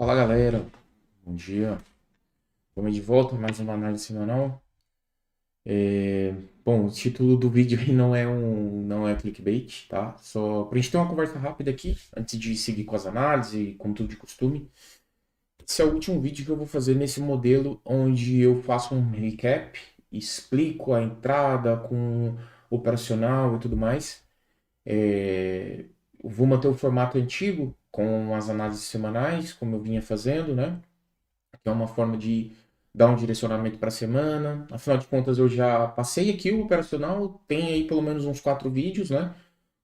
Fala galera, bom dia. Vamos de volta, mais uma análise semanal. É, Bom, o título do vídeo aí não é clickbait, tá? Só pra gente ter uma conversa rápida aqui, antes de seguir com as análises, como tudo de costume. Esse é o último vídeo que eu vou fazer nesse modelo, onde eu faço um recap, explico a entrada com operacional e tudo mais. Eu vou manter o formato antigo, com as análises semanais, como eu vinha fazendo, né? Que é uma forma de dar um direcionamento para a semana. Afinal de contas, eu já passei aqui o operacional, tem aí pelo menos uns 4 vídeos, né,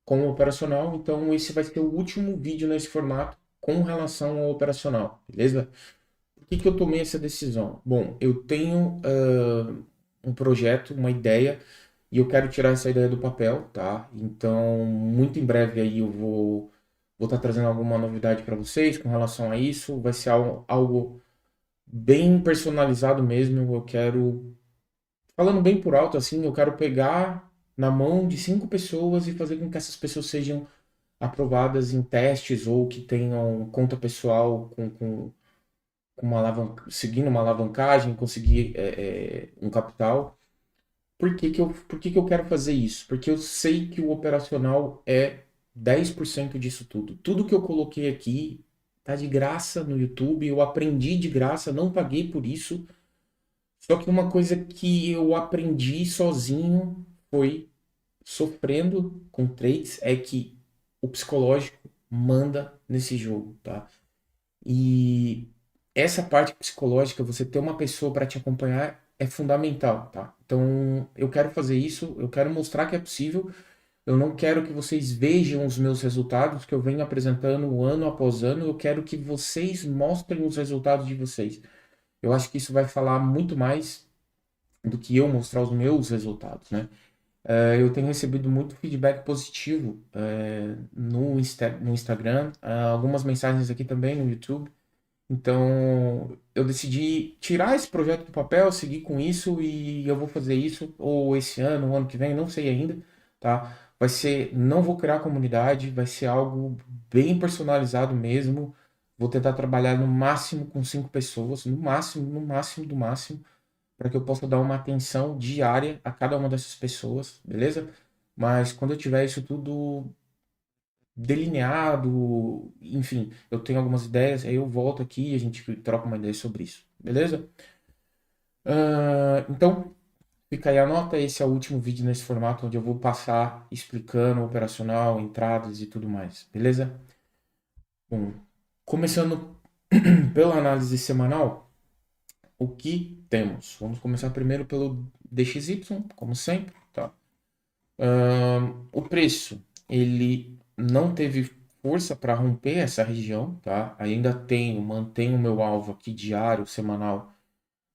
com o operacional, então esse vai ser o último vídeo nesse formato com relação ao operacional, beleza? Por que que eu tomei essa decisão? Bom, eu tenho um projeto, uma ideia, e eu quero tirar essa ideia do papel, tá? Então, muito em breve aí eu vou estar trazendo alguma novidade para vocês com relação a isso. Vai ser algo bem personalizado mesmo. Eu quero, falando bem por alto assim, eu quero pegar na mão de 5 pessoas e fazer com que essas pessoas sejam aprovadas em testes ou que tenham conta pessoal com uma seguindo uma alavancagem, conseguir um capital. Por que que eu quero fazer isso? Porque eu sei que o operacional é 10% disso tudo. Tudo que eu coloquei aqui tá de graça no YouTube, eu aprendi de graça, não paguei por isso. Só que uma coisa que eu aprendi sozinho foi sofrendo com trades é que o psicológico manda nesse jogo, tá? E essa parte psicológica, você ter uma pessoa para te acompanhar é fundamental, tá? Então, eu quero fazer isso, eu quero mostrar que é possível. Eu não quero que vocês vejam os meus resultados que eu venho apresentando ano após ano, eu quero que vocês mostrem os resultados de vocês. Eu acho que isso vai falar muito mais do que eu mostrar os meus resultados, né? Eu tenho recebido muito feedback positivo no Instagram, algumas mensagens aqui também no YouTube. Então, eu decidi tirar esse projeto do papel, seguir com isso e eu vou fazer isso ou esse ano, ou ano que vem, não sei ainda, tá? Vai ser, não vou criar comunidade, vai ser algo bem personalizado mesmo. Vou tentar trabalhar no máximo com 5 pessoas, no máximo, no máximo do máximo para que eu possa dar uma atenção diária a cada uma dessas pessoas, beleza? Mas quando eu tiver isso tudo delineado, enfim, eu tenho algumas ideias, aí eu volto aqui e a gente troca uma ideia sobre isso, beleza? Então, fica aí a nota, esse é o último vídeo nesse formato onde eu vou passar explicando o operacional, entradas e tudo mais, beleza? Bom, começando pela análise semanal, o que temos? Vamos começar primeiro pelo DXY, como sempre, tá? O preço, ele não teve força para romper essa região, tá? Ainda mantenho o meu alvo aqui diário, semanal,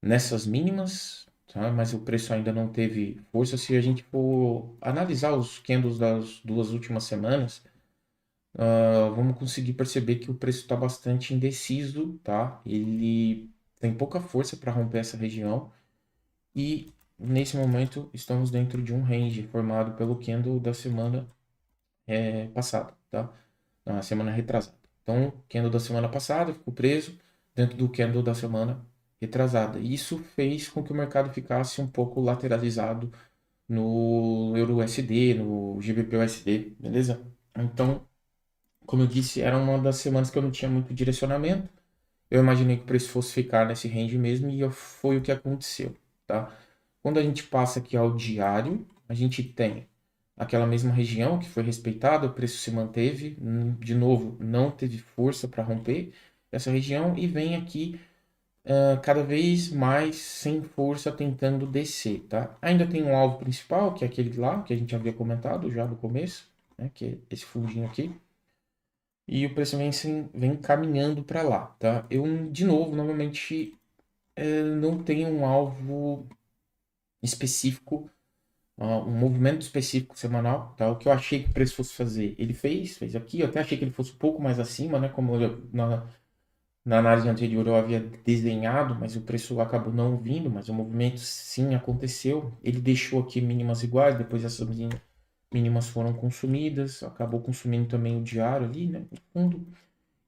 nessas mínimas, tá? Mas o preço ainda não teve força. Se a gente for analisar os candles das 2 últimas semanas, vamos conseguir perceber que o preço está bastante indeciso, tá? Ele tem pouca força para romper essa região. E nesse momento estamos dentro de um range formado pelo candle da semana passada, tá? Na semana retrasada. Então, o candle da semana passada ficou preso dentro do candle da semana retrasada. Isso fez com que o mercado ficasse um pouco lateralizado no Euro USD, no GBP USD, beleza? Então, como eu disse, era uma das semanas que eu não tinha muito direcionamento. Eu imaginei que o preço fosse ficar nesse range mesmo e foi o que aconteceu, tá? Quando a gente passa aqui ao diário, a gente tem aquela mesma região que foi respeitada, o preço se manteve, de novo, não teve força para romper essa região e vem aqui cada vez mais sem força tentando descer, tá? Ainda tem um alvo principal, que é aquele lá, que a gente havia comentado já no começo, né? Que é esse fundinho aqui. E o preço vem caminhando para lá, tá? Eu, de novo, novamente, não tenho um alvo específico, um movimento específico semanal, tá? O que eu achei que o preço fosse fazer, ele fez aqui. Eu até achei que ele fosse um pouco mais acima, né? Como na análise anterior eu havia desenhado, mas o preço acabou não vindo, mas o movimento sim aconteceu. Ele deixou aqui mínimas iguais, depois essas mínimas foram consumidas, acabou consumindo também o diário ali, né? No fundo.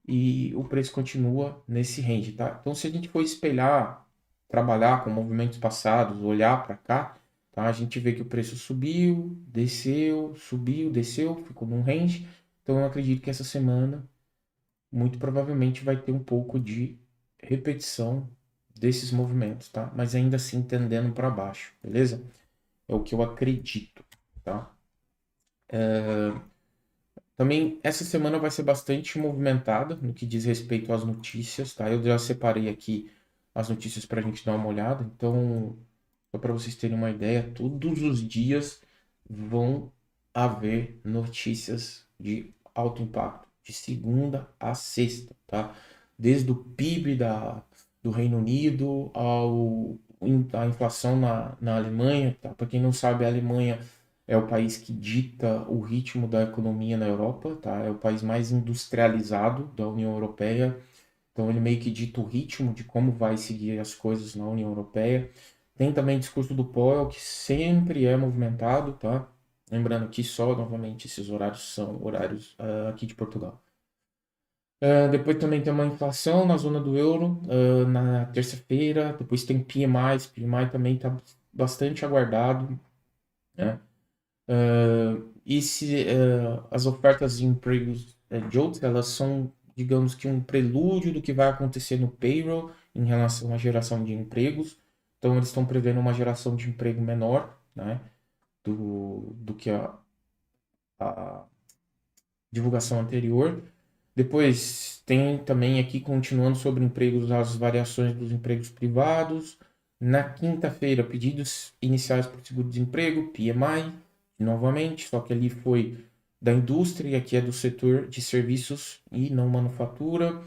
e o preço continua nesse range, tá? Então, se a gente for espelhar, trabalhar com movimentos passados, olhar para cá, tá? A gente vê que o preço subiu, desceu, ficou num range. Então, eu acredito que essa semana, muito provavelmente, vai ter um pouco de repetição desses movimentos, tá? Mas ainda assim tendendo para baixo, beleza? É o que eu acredito, tá? Também essa semana vai ser bastante movimentada no que diz respeito às notícias, tá? Eu já separei aqui as notícias para a gente dar uma olhada. Então, só para vocês terem uma ideia, todos os dias vão haver notícias de alto impacto, de segunda a sexta, tá? Desde o PIB do Reino Unido a inflação na Alemanha, tá? Para quem não sabe, a Alemanha é o país que dita o ritmo da economia na Europa, tá? É o país mais industrializado da União Europeia. Então ele meio que dita o ritmo de como vai seguir as coisas na União Europeia. Tem também o discurso do Powell, que sempre é movimentado, tá? Lembrando que só, novamente, esses horários são horários aqui de Portugal. Depois também tem uma inflação na zona do euro na terça-feira. Depois tem PMI. PMI também está bastante aguardado, né? E se as ofertas de empregos de outros, elas são, digamos que um prelúdio do que vai acontecer no payroll em relação à geração de empregos. Então, eles estão prevendo uma geração de emprego menor, né, do que a divulgação anterior. Depois tem também aqui, continuando sobre empregos, as variações dos empregos privados. Na quinta-feira, pedidos iniciais por seguro-desemprego, PMI, novamente, só que ali foi da indústria, e aqui é do setor de serviços e não manufatura.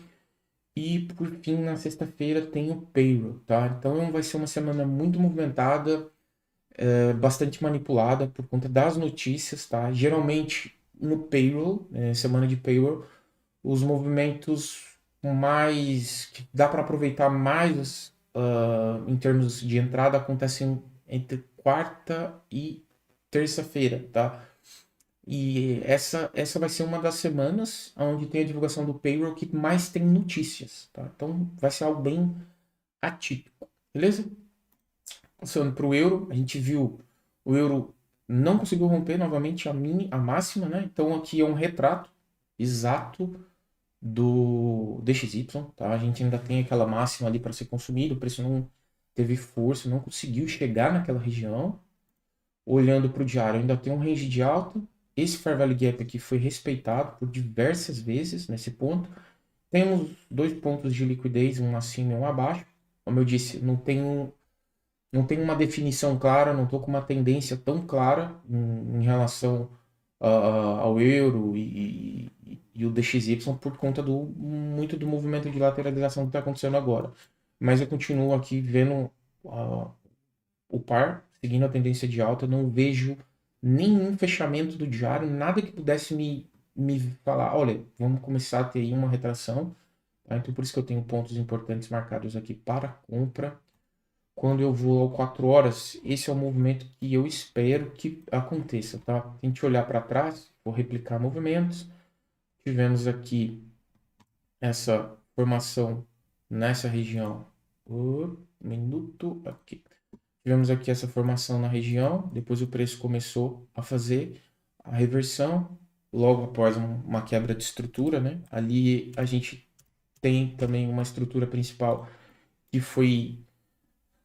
E por fim, na sexta-feira tem o payroll, tá? Então vai ser uma semana muito movimentada, bastante manipulada por conta das notícias, tá? Geralmente no payroll, semana de payroll, os movimentos mais que dá para aproveitar mais em termos de entrada acontecem entre quarta e terça-feira, tá? E essa vai ser uma das semanas onde tem a divulgação do payroll que mais tem notícias, tá? Então vai ser algo bem atípico, beleza? Passando para o euro, a gente viu o euro não conseguiu romper novamente a máxima, né? Então aqui é um retrato exato do DXY, tá? A gente ainda tem aquela máxima ali para ser consumido, o preço não teve força, não conseguiu chegar naquela região. Olhando para o diário, ainda tem um range de alta. Esse Fair Value Gap aqui foi respeitado por diversas vezes nesse ponto. Temos dois pontos de liquidez, um acima e um abaixo. Como eu disse, não tem uma definição clara, não estou com uma tendência tão clara em relação ao euro e o DXY por conta muito do movimento de lateralização que está acontecendo agora. Mas eu continuo aqui vendo o par, seguindo a tendência de alta, não vejo nenhum fechamento do diário, nada que pudesse me falar, olha, vamos começar a ter aí uma retração. Tá? Então por isso que eu tenho pontos importantes marcados aqui para compra. Quando eu vou ao 4 horas, esse é o movimento que eu espero que aconteça, tá? Se a gente olhar para trás, vou replicar movimentos. Tivemos aqui essa formação nessa região. Minuto aqui. Tivemos aqui essa formação na região, depois o preço começou a fazer a reversão, logo após uma quebra de estrutura, né? Ali a gente tem também uma estrutura principal que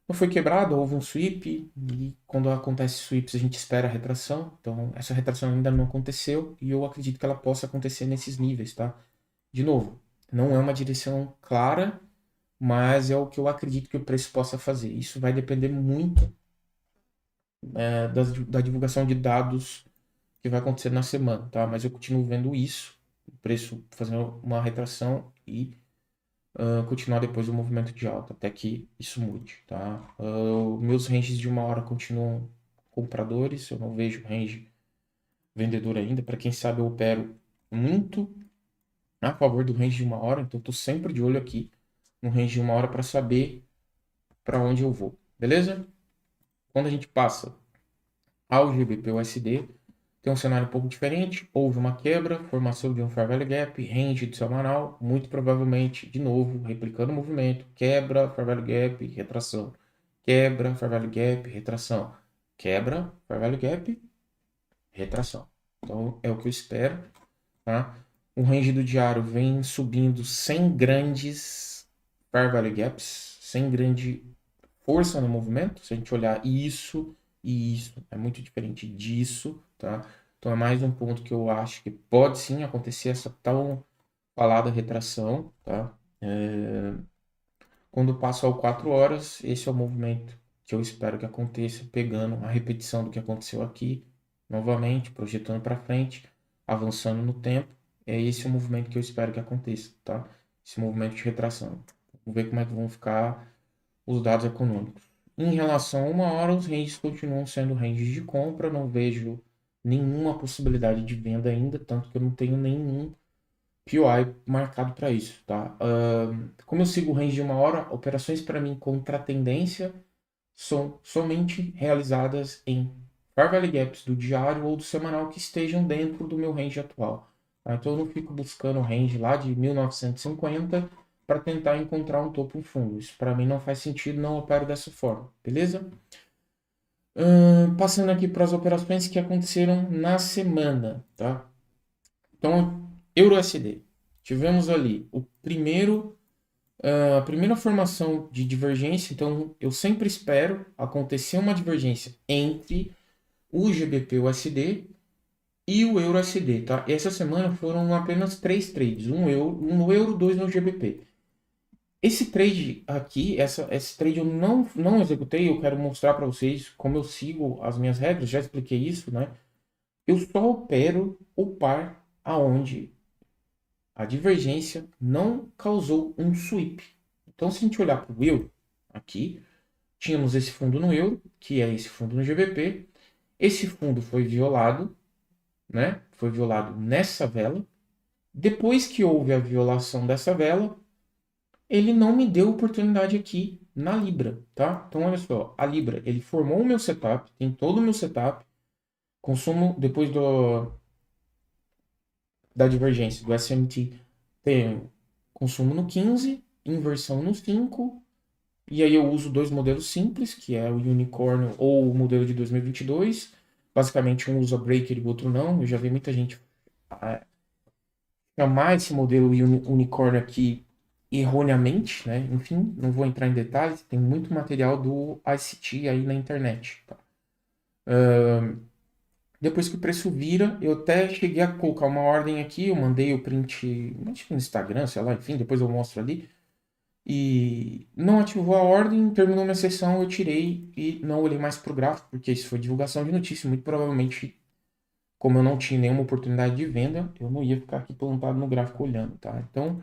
não foi quebrada, houve um sweep, e quando acontece sweeps a gente espera a retração, então essa retração ainda não aconteceu, e eu acredito que ela possa acontecer nesses níveis, tá? De novo, não é uma direção clara, mas é o que eu acredito que o preço possa fazer. Isso vai depender muito da divulgação de dados que vai acontecer na semana, tá? Mas eu continuo vendo isso, o preço fazendo uma retração e continuar depois o movimento de alta, até que isso mude, tá? Meus ranges de uma hora continuam compradores, eu não vejo range vendedor ainda. Para quem sabe, eu opero muito a favor do range de uma hora, então estou sempre de olho aqui no range de uma hora para saber para onde eu vou, beleza? Quando a gente passa ao GBP USD, tem um cenário um pouco diferente. Houve uma quebra, formação de um Fair Value Gap, range de semanal, muito provavelmente, de novo, replicando o movimento, quebra, Fair Value Gap, retração. Quebra, Fair Value Gap, retração. Quebra, Fair Value Gap, retração. Então, é o que eu espero, tá? O range do diário vem subindo sem grandes Fair Value Gaps, sem grande força no movimento. Se a gente olhar isso e isso, é muito diferente disso, tá? Então é mais um ponto que eu acho que pode sim acontecer essa tão falada retração, tá? Quando passa ao 4 horas, esse é o movimento que eu espero que aconteça, pegando a repetição do que aconteceu aqui, novamente, projetando para frente, avançando no tempo. É esse o movimento que eu espero que aconteça, tá? Esse movimento de retração. Vamos ver como é que vão ficar os dados econômicos. Em relação a 1 hora, os ranges continuam sendo ranges de compra, não vejo nenhuma possibilidade de venda ainda, tanto que eu não tenho nenhum POI marcado para isso, tá? Como eu sigo o range de 1 hora, operações para mim contra a tendência são somente realizadas em Fair Value Gaps do diário ou do semanal que estejam dentro do meu range atual. Tá? Então eu não fico buscando o range lá de 1950 para tentar encontrar um topo e um fundo. Isso para mim não faz sentido, não opero dessa forma, beleza? Passando aqui para as operações que aconteceram na semana, tá? Então, EURUSD. Tivemos ali a primeira formação de divergência. Então, eu sempre espero acontecer uma divergência entre o GBP-USD e o EURUSD, tá? Essa semana foram apenas 3 trades, um no euro, dois no GBP. Esse trade aqui, esse trade eu não executei, eu quero mostrar para vocês como eu sigo as minhas regras, já expliquei isso, né? Eu só opero o par aonde a divergência não causou um sweep. Então, se a gente olhar para o euro, aqui, tínhamos esse fundo no euro, que é esse fundo no GBP. Esse fundo foi violado, né? Foi violado nessa vela. Depois que houve a violação dessa vela, ele não me deu oportunidade aqui na Libra, tá? Então, olha só, a Libra, ele formou o meu setup, tem todo o meu setup, consumo depois da divergência do SMT, tem consumo no 15, inversão no 5, e aí eu uso dois modelos simples, que é o Unicorn ou o modelo de 2022. Basicamente, um usa breaker e o outro não. Eu já vi muita gente chamar esse modelo Unicorn aqui erroneamente, né? Enfim, não vou entrar em detalhes, tem muito material do ICT aí na internet, tá? Depois que o preço vira, eu até cheguei a colocar uma ordem aqui, eu mandei o print, acho que no Instagram, sei lá, enfim, depois eu mostro ali. E não ativou a ordem, terminou minha sessão, eu tirei e não olhei mais para o gráfico, porque isso foi divulgação de notícia. Muito provavelmente, como eu não tinha nenhuma oportunidade de venda, eu não ia ficar aqui plantado no gráfico olhando, tá? Então,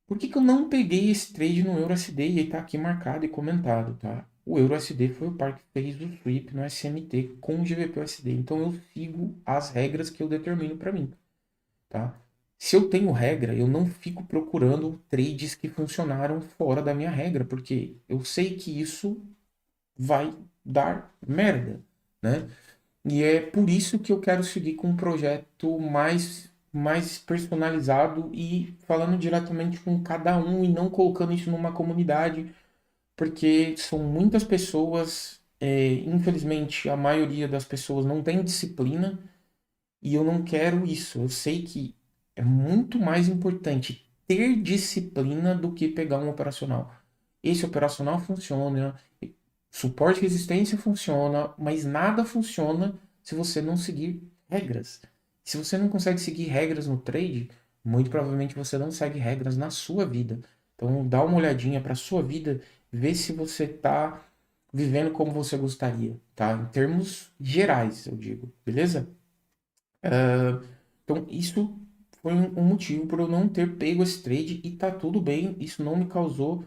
por que que eu não peguei esse trade no EURUSD e ele tá aqui marcado e comentado, tá? O EURUSD foi o par que fez o sweep no SMT com o GBP-USD. Então, eu sigo as regras que eu determino para mim, tá? Se eu tenho regra, eu não fico procurando trades que funcionaram fora da minha regra, porque eu sei que isso vai dar merda, né? E é por isso que eu quero seguir com um projeto mais personalizado e falando diretamente com cada um e não colocando isso numa comunidade, porque são muitas pessoas, infelizmente a maioria das pessoas não tem disciplina e eu não quero isso. Eu sei que é muito mais importante ter disciplina do que pegar um operacional. Esse operacional funciona, suporte e resistência funciona, mas nada funciona se você não seguir regras. Se você não consegue seguir regras no trade, muito provavelmente você não segue regras na sua vida. Então dá uma olhadinha para sua vida, vê se você está vivendo como você gostaria, tá? Em termos gerais, eu digo, beleza? Então, isso foi um motivo por eu não ter pego esse trade e tá tudo bem. Isso não me causou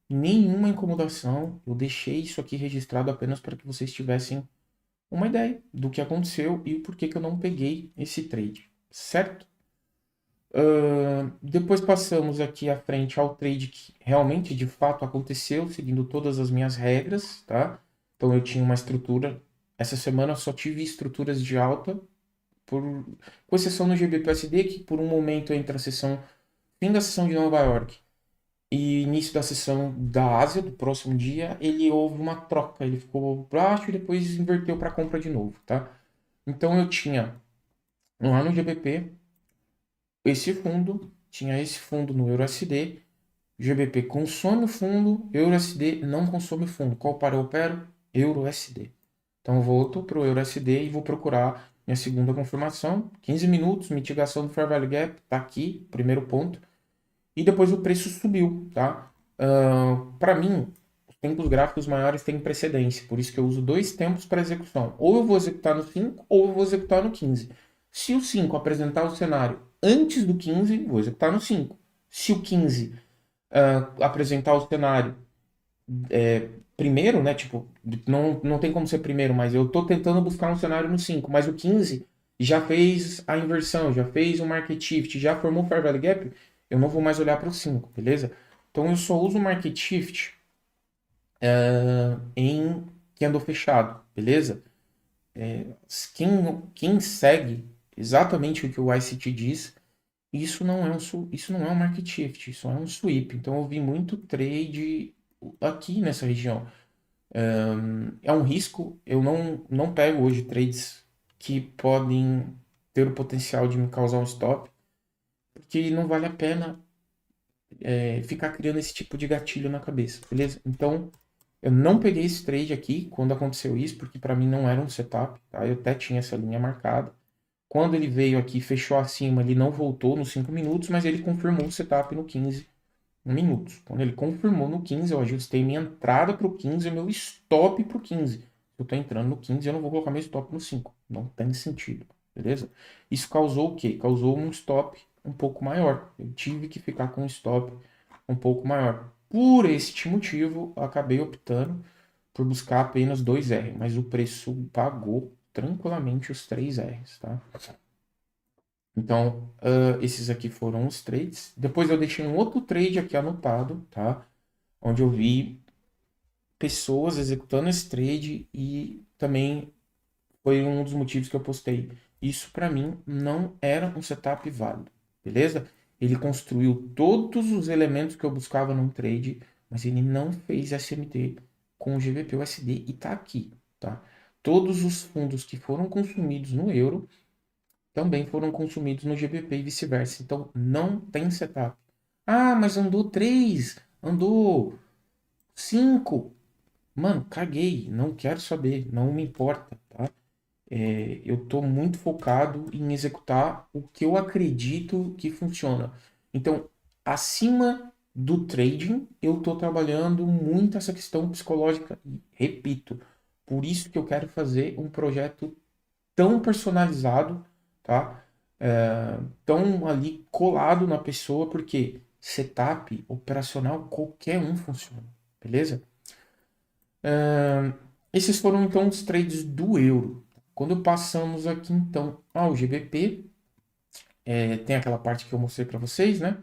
nenhuma incomodação. Eu deixei isso aqui registrado apenas para que vocês tivessem uma ideia do que aconteceu e o porquê que eu não peguei esse trade, certo? Depois passamos aqui à frente ao trade que realmente, de fato, aconteceu, seguindo todas as minhas regras, tá? Então, eu tinha uma estrutura essa semana eu só tive estruturas de alta, com exceção no GBPUSD, que por um momento entre a sessão, fim da sessão de Nova York e início da sessão da Ásia, do próximo dia, ele houve uma troca, ele ficou baixo e depois inverteu para compra de novo, tá? Então eu tinha lá no GBP tinha esse fundo no EURUSD, GBP consome o fundo, EURUSD não consome o fundo. Qual par eu opero? EURUSD. Então eu volto para o EURUSD e vou procurar minha segunda confirmação, 15 minutos, mitigação do Fair Value Gap, tá aqui, primeiro ponto. E depois o preço subiu, tá? Para mim, os tempos gráficos maiores têm precedência, por isso que eu uso dois tempos para execução. Ou eu vou executar no 5 ou eu vou executar no 15. Se o 5 apresentar o cenário antes do 15, vou executar no 5. Se o 15 apresentar o cenário primeiro, né? Tipo, não tem como ser primeiro, mas eu tô tentando buscar um cenário no 5, mas o 15 já fez a inversão, já fez o market shift, já formou o Fair Value Gap, eu não vou mais olhar para o 5, beleza? Então eu só uso o market shift em candle fechado, beleza? Quem segue exatamente o que o ICT diz, isso não é um market shift, isso é um sweep. Então eu vi muito trade aqui nessa região. É um risco. Eu não pego hoje trades que podem ter o potencial de me causar um stop, porque não vale a pena ficar criando esse tipo de gatilho na cabeça, beleza? Então, eu não peguei esse trade aqui quando aconteceu isso, porque para mim não era um setup, tá? Eu até tinha essa linha marcada. Quando ele veio aqui, fechou acima, ele não voltou nos 5 minutos, mas ele confirmou o setup no 15 minutos. Quando ele confirmou no 15, eu ajustei minha entrada para o 15 e meu stop para o 15. Se eu estou entrando no 15, eu não vou colocar meu stop no 5. Não tem sentido, beleza? Isso causou o quê? Causou um stop um pouco maior. Eu tive que ficar com um stop um pouco maior. Por este motivo, eu acabei optando por buscar apenas 2R, mas o preço pagou tranquilamente os 3Rs, tá? Então, esses aqui foram os trades. Depois eu deixei um outro trade aqui anotado, tá? Onde eu vi pessoas executando esse trade e também foi um dos motivos que eu postei. Isso para mim não era um setup válido, beleza? Ele construiu todos os elementos que eu buscava num trade, mas ele não fez SMT com o GBP/USD e tá aqui, tá? Todos os fundos que foram consumidos no euro também foram consumidos no GBP e vice-versa. Então, não tem setup. Ah, mas andou 3, andou 5. Mano, caguei, não quero saber, não me importa, tá? Eu tô muito focado em executar o que eu acredito que funciona. Então, acima do trading, eu tô trabalhando muito essa questão psicológica. E, repito, por isso que eu quero fazer um projeto tão personalizado, tá? Tão ali colado na pessoa, porque setup operacional qualquer um funciona, beleza? Esses foram então os trades do euro. Quando passamos aqui então ao GBP, tem aquela parte que eu mostrei para vocês, né?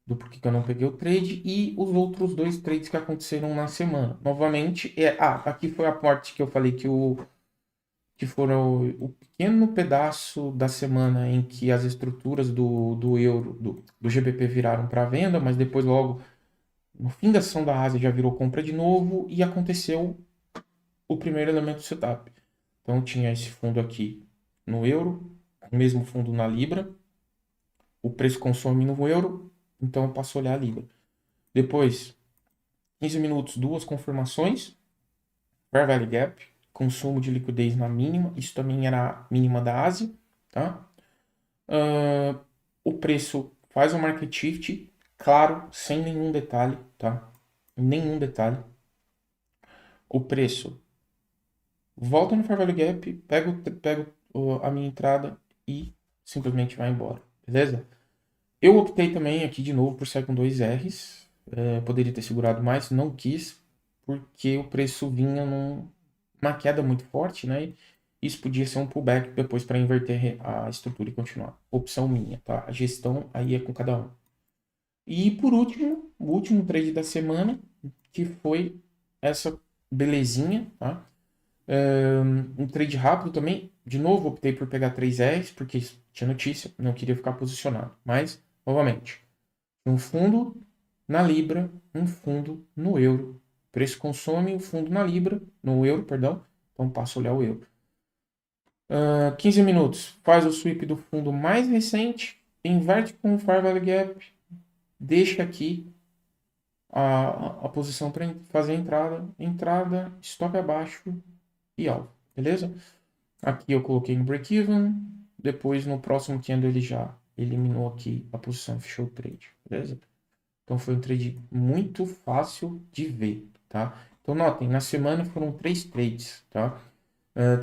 Do porquê que eu não peguei o trade e os outros dois trades que aconteceram na semana. Novamente, aqui foi a parte que eu falei que foram o pequeno pedaço da semana em que as estruturas do euro, do GBP viraram para venda, mas depois logo no fim da sessão da Ásia já virou compra de novo e aconteceu o primeiro elemento do setup. Então tinha esse fundo aqui no euro, o mesmo fundo na Libra, o preço consome no euro, então eu passo a olhar a Libra. Depois, 15 minutos, duas confirmações, Fair Value Gap, consumo de liquidez na mínima, isso também era a mínima da Ásia, tá? O preço faz um market shift, claro, sem nenhum detalhe, tá? Nenhum detalhe. O preço volta no Fair Value Gap, pego a minha entrada e simplesmente vai embora, beleza? Eu optei também aqui de novo por sair com 2Rs. Poderia ter segurado mais, não quis, porque o preço vinha numa queda muito forte, né? E isso podia ser um pullback depois para inverter a estrutura e continuar. Opção minha, tá? A gestão aí é com cada um. E por último, o último trade da semana, que foi essa belezinha, tá? Um trade rápido também. De novo, optei por pegar 3Rs, porque tinha notícia, não queria ficar posicionado. Mas, novamente, um fundo na Libra, um fundo no euro. Preço consome o fundo na Libra, no euro, perdão. Então passo a olhar o euro. 15 minutos. Faz o sweep do fundo mais recente, inverte com o Fair Value Gap, deixa aqui a posição para fazer a entrada, stop abaixo e alvo, beleza? Aqui eu coloquei no break-even, depois no próximo candle ele já eliminou aqui a posição, fechou o trade, beleza? Então foi um trade muito fácil de ver, tá? Então notem, na semana foram 3 trades, tá?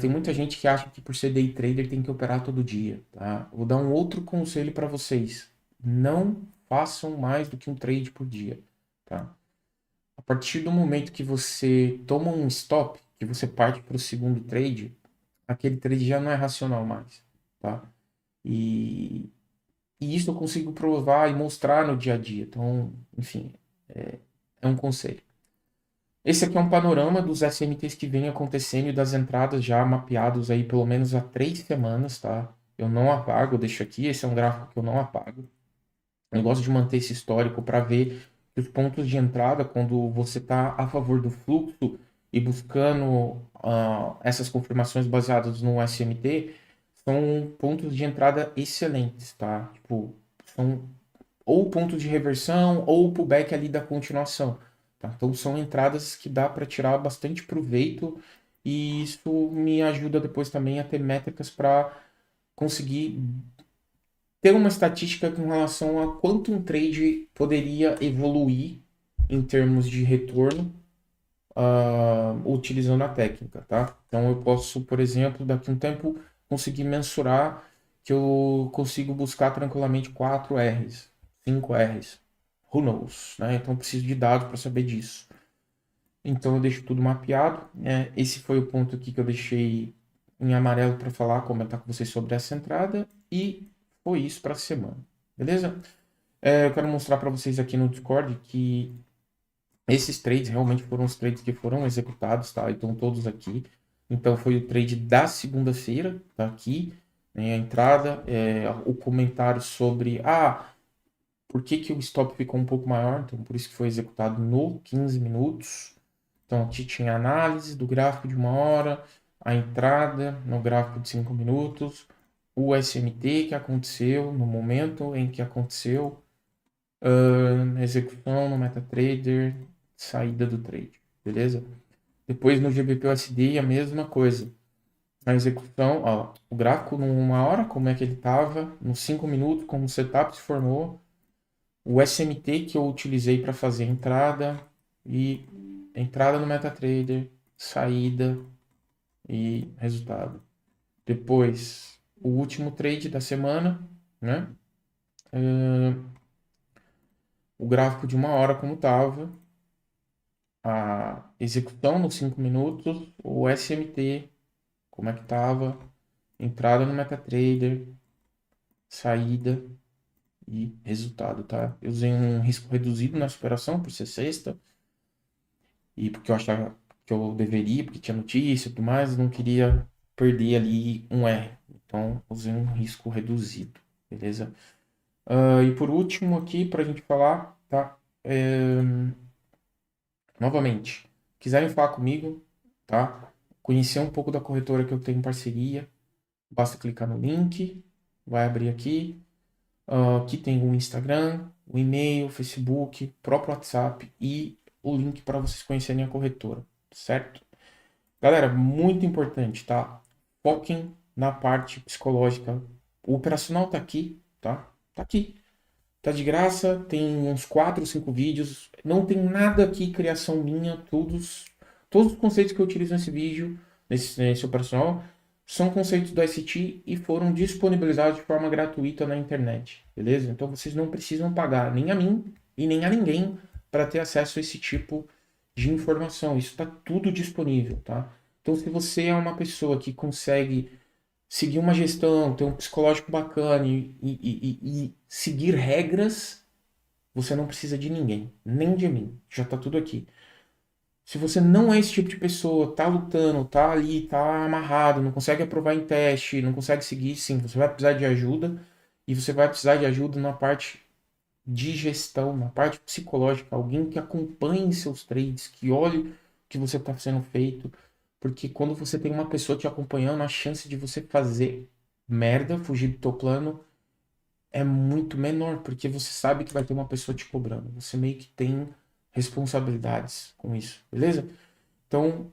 Tem muita gente que acha que por ser day trader tem que operar todo dia, tá? Vou dar um outro conselho para vocês. Não façam mais do que um trade por dia, tá? A partir do momento que você toma um stop, que você parte para o segundo trade, aquele trade já não é racional mais, tá? E, e isso eu consigo provar e mostrar no dia a dia. Então, enfim, é um conselho. Esse aqui é um panorama dos SMTs que vem acontecendo e das entradas já mapeados aí pelo menos há 3 semanas, tá? Eu não apago, eu deixo aqui. Esse é um gráfico que eu não apago. Eu gosto de manter esse histórico para ver que os pontos de entrada, quando você está a favor do fluxo e buscando essas confirmações baseadas no SMT, são pontos de entrada excelentes, tá? Tipo, são ou pontos de reversão ou pullback ali da continuação, tá? Então são entradas que dá para tirar bastante proveito e isso me ajuda depois também a ter métricas para conseguir ter uma estatística com relação a quanto um trade poderia evoluir em termos de retorno utilizando a técnica, tá? Então eu posso, por exemplo, daqui a um tempo conseguir mensurar que eu consigo buscar tranquilamente 4 Rs, 5 Rs, who knows, né? Então eu preciso de dados para saber disso. Então eu deixo tudo mapeado, né? Esse foi o ponto aqui que eu deixei em amarelo para falar, comentar com vocês sobre essa entrada e foi isso para a semana, beleza? Eu quero mostrar para vocês aqui no Discord que esses trades realmente foram os trades que foram executados, tá? Então todos aqui. Então foi o trade da segunda-feira, tá aqui, né? A entrada, o comentário sobre por que que o stop ficou um pouco maior, então por isso que foi executado no 15 minutos. Então aqui tinha a análise do gráfico de 1 hora, a entrada no gráfico de 5 minutos, o SMT que aconteceu no momento em que aconteceu, execução no MetaTrader, saída do trade, beleza? Depois no GBP/USD a mesma coisa. A execução, ó, o gráfico numa hora, como é que ele estava, nos 5 minutos, como o setup se formou, o SMT que eu utilizei para fazer e entrada no MetaTrader, saída e resultado. Depois, o último trade da semana, né? O gráfico de 1 hora como estava, a execução nos 5 minutos, o SMT, como é que estava, entrada no MetaTrader, saída e resultado, tá? Eu usei um risco reduzido nessa operação por ser sexta e porque eu achava que eu deveria, porque tinha notícia e tudo mais, não queria perder ali um R. Então, usei um risco reduzido, beleza? E por último aqui, para a gente falar, tá? Novamente, quiserem falar comigo, tá? Conhecer um pouco da corretora que eu tenho em parceria, basta clicar no link, vai abrir aqui. Aqui tem o Instagram, o e-mail, o Facebook, próprio WhatsApp e o link para vocês conhecerem a corretora, certo? Galera, muito importante, tá? Foquem na parte psicológica. O operacional tá aqui, tá? Tá aqui. Tá de graça, tem uns 4 ou 5 vídeos. Não tem nada aqui, criação minha, todos os conceitos que eu utilizo nesse vídeo, nesse operacional, são conceitos do ICT e foram disponibilizados de forma gratuita na internet, beleza? Então vocês não precisam pagar nem a mim e nem a ninguém para ter acesso a esse tipo de informação. Isso está tudo disponível, tá? Então se você é uma pessoa que consegue seguir uma gestão, ter um psicológico bacana e seguir regras, você não precisa de ninguém, nem de mim. Já está tudo aqui. Se você não é esse tipo de pessoa, tá lutando, tá ali, tá amarrado, não consegue aprovar em teste, não consegue seguir, sim, você vai precisar de ajuda. E você vai precisar de ajuda na parte de gestão, na parte psicológica, alguém que acompanhe seus trades, que olhe o que você está sendo feito, porque quando você tem uma pessoa te acompanhando, a chance de você fazer merda, fugir do teu plano, é muito menor, porque você sabe que vai ter uma pessoa te cobrando. Você meio que tem responsabilidades com isso, beleza? Então,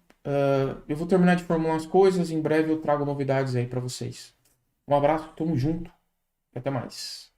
eu vou terminar de formular as coisas, em breve eu trago novidades aí para vocês. Um abraço, tamo junto, e até mais.